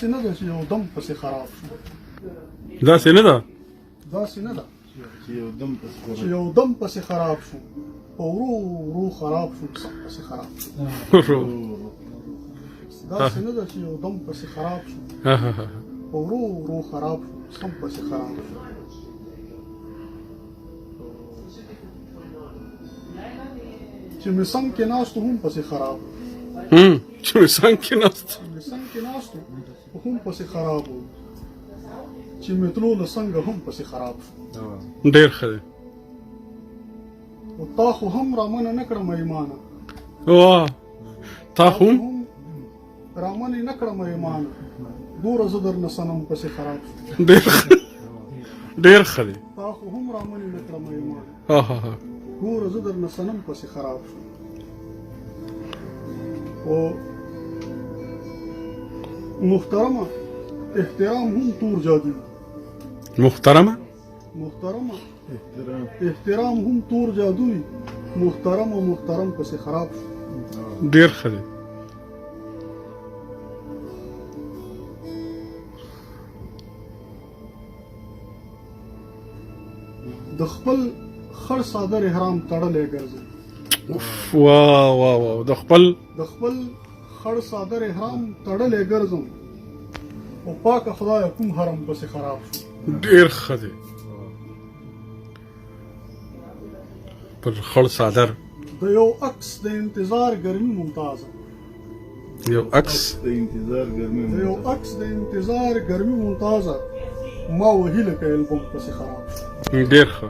داسې نه ده چې یو دم پسې خراب شو. داسې نه ده داسې نه ده چې یو دم چې یو دم پسې خراب شو، په ورو ورو خراب شو، سم پسې خراب شو. داسې نه ده چې یو دم پسې خراب شو، په ورو ورو خراب شو، سم پسې خراب شو. چې مې څنګ کې ناست هم پسې خراب و. چې مې څنګ کې ناست مې څنګ کې ناست هم پسې خراب و، چې مې تلو له څنګه هم پسې خراب شو. ډېر ښه دی. او تا خو هم رامنه نه کړم ایمانه، واه تا هم رامنه نه کړم ایمانه، دوره زه درنه صنم پسې خراب شو. ډېر ښه دی. تا خو هم رامنه نه کړم ایمانه، آها دوره زه درنه صنم پسې خراب شو. او محترمه احترام هم تور جادو. محترمه محترمه احترام هم تور جادوی، محترم پسې خراب شو. ډېر ښه دی. د خپل خړ صادر احرام تړلی ګرځي. واه واه واه د خپل خړ صادر احرام تړلی ګرځم، او پاکه خدایه کوم حرم پسې خراب شو. ډېر ښه دی. پر خړ صادر د یو عکس د انتظار ګرمي ممتازه، یو عکس د انتظار ګرمي د یو عکس د انتظار ګرمي ممتازه، ما وهیله که البوم پسې خراب شو. ډېر ښه.